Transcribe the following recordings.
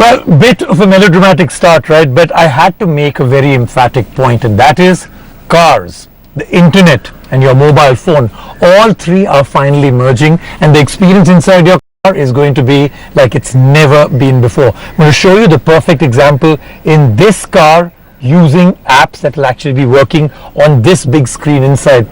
Well, bit of a melodramatic start, right? But I had to make a very emphatic point, and that is cars, the internet, and your mobile phone. All three are finally merging, and the experience inside your car is going to be like it's never been before. I'm going to show you the perfect example in this car using apps that will actually be working on this big screen inside.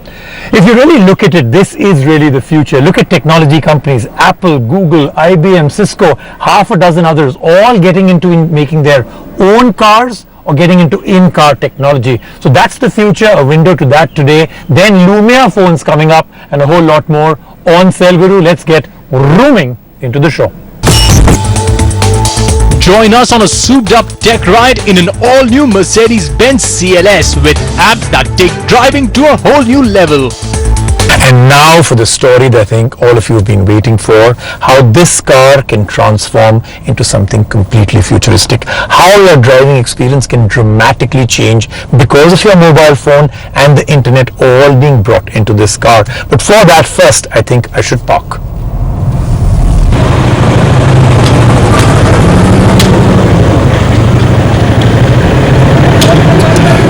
If you really look at it, this is really the future. Look at technology companies, Apple, Google, IBM, Cisco, half a dozen others, all getting into making their own cars or getting into in-car technology. So that's the future, a window to that today. Then Lumia phones coming up and a whole lot more on Cell Guru. Let's get rooming into the show. Join us on a souped-up tech ride in an all-new Mercedes-Benz CLS with apps that take driving to a whole new level. And now for the story that I think all of you have been waiting for, how this car can transform into something completely futuristic. How your driving experience can dramatically change because of your mobile phone and the internet all being brought into this car. But for that, first, I think I should park.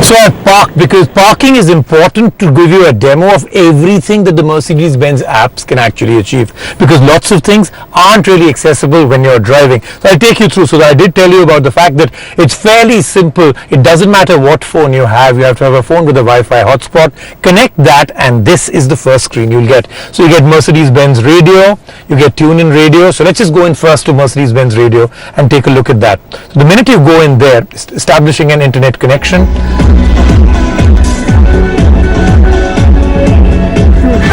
So I parked because parking is important to give you a demo of everything that the Mercedes-Benz apps can actually achieve, because lots of things aren't really accessible when you're driving. So I'll take you through. So I did tell you about the fact that it's fairly simple. It doesn't matter what phone you have to have a phone with a Wi-Fi hotspot. Connect that and this is the first screen you'll get. So you get Mercedes-Benz radio, you get tune-in radio. So let's just go in first to Mercedes-Benz radio and take a look at that. So the minute you go in there, establishing an internet connection,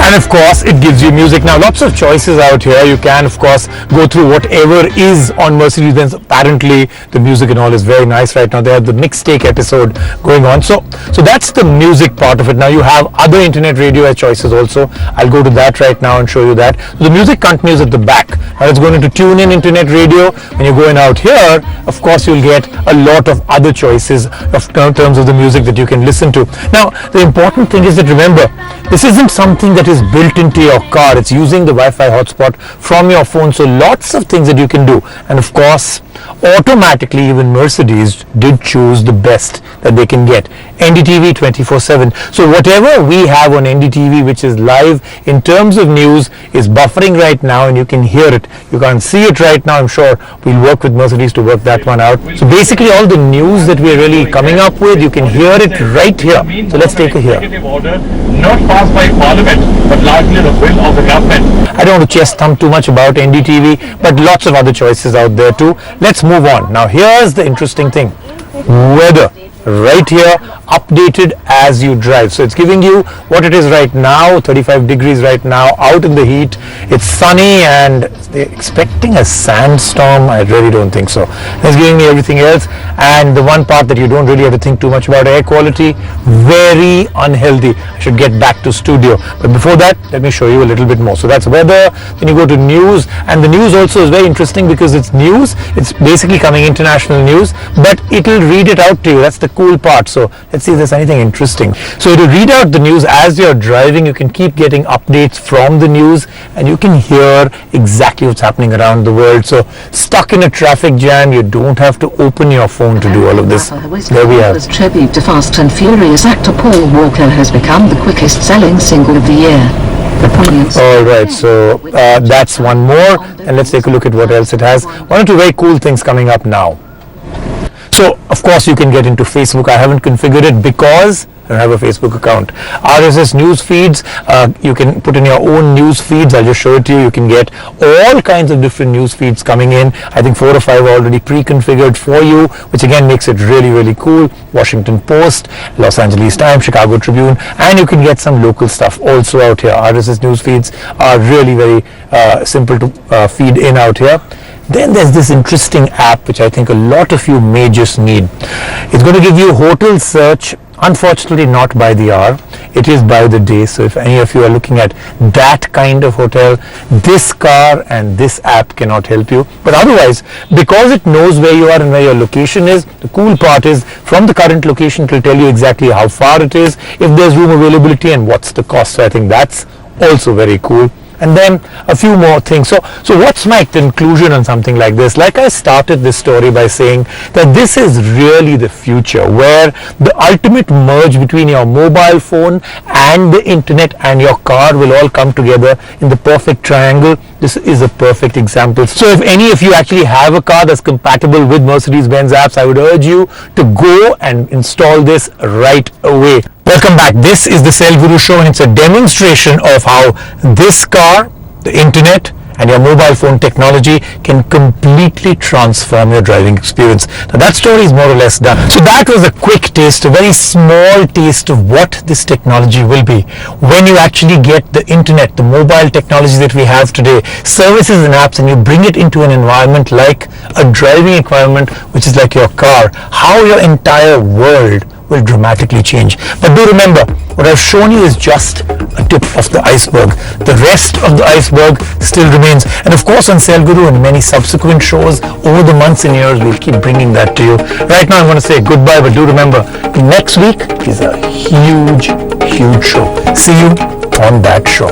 and of course it gives you music. Now lots of choices out here. You can of course go through whatever is on Mercedes-Benz. Apparently the music and all is very nice right now. They have the mixtape episode going on. So that's the music part of it. Now you have other internet radio choices also. I'll go to that right now and show you that. So the music continues at the back. Now let's go into tune in internet radio. When you go in out here, of course you'll get a lot of other choices in terms of the music that you can listen to. Now the important thing is that, remember, this isn't something that is built into your car. It's using the Wi-Fi hotspot from your phone. So lots of things that you can do. And of course, automatically even Mercedes did choose the best that they can get. NDTV 24/7. So whatever we have on NDTV, which is live in terms of news, is buffering right now and you can hear it. You can't see it right now. I'm sure we'll work with Mercedes to work that one out. So basically all the news that we're really coming up with, you can hear it right here. So let's take a hear. Not passed by Parliament, but largely the will of the government. I don't want to chest thump too much about NDTV, but lots of other choices out there too. Let's move on. Now here's the interesting thing. Weather. Right here, updated as you drive. So it's giving you what it is right now, 35 degrees right now, out in the heat. It's sunny and they're expecting a sandstorm. I really don't think so. It's giving me everything else. And the one part that you don't really have to think too much about, air quality, very unhealthy. I should get back to studio. But before that, let me show you a little bit more. So that's weather. Then you go to news. And the news also is very interesting because it's news. It's basically coming international news, but it'll read it out to you. That's the cool part. So let's see if there's anything interesting. So to read out the news as you're driving, you can keep getting updates from the news and you can hear exactly what's happening around the world. So stuck in a traffic jam, you don't have to open your phone to do all of this. There we have. As tribute to Fast and Furious actor Paul Walker has become the quickest selling single of the year. Alright, so that's one more, and let's take a look at what else it has. One or two very cool things coming up now. So of course you can get into Facebook. I haven't configured it because I don't have a Facebook account. RSS news feeds, you can put in your own news feeds. I'll just show it to you. You can get all kinds of different news feeds coming in. I think 4 or 5 are already pre-configured for you, which again makes it really, really cool. Washington Post, Los Angeles Times, Chicago Tribune, and you can get some local stuff also out here. RSS news feeds are really very simple to feed in out here. Then there's this interesting app which I think a lot of you may just need. It's going to give you hotel search, unfortunately not by the hour, it is by the day. So if any of you are looking at that kind of hotel, this car and this app cannot help you. But otherwise, because it knows where you are and where your location is, the cool part is from the current location it will tell you exactly how far it is, if there's room availability and what's the cost. So I think that's also very cool. and then a few more things. So what's my conclusion on something like this? Like I started this story by saying that this is really the future, where the ultimate merge between your mobile phone and the internet and your car will all come together in the perfect triangle. This is a perfect example. So if any of you actually have a car that's compatible with Mercedes-Benz apps, I would urge you to go and install this right away. Welcome back. This is the Cell Guru show, and it's a demonstration of how this car, the internet, and your mobile phone technology can completely transform your driving experience. Now that story is more or less done. So that was a quick taste, a very small taste of what this technology will be when you actually get the internet, the mobile technology that we have today, services and apps, and you bring it into an environment like a driving environment, which is like your car, how your entire world will dramatically change. But do remember, what I've shown you is just a tip of the iceberg. The rest of the iceberg still remains. And of course on Cell Guru and many subsequent shows over the months and years, we'll keep bringing that to you. Right now I'm going to say goodbye, but do remember, next week is a huge show. See you on that show.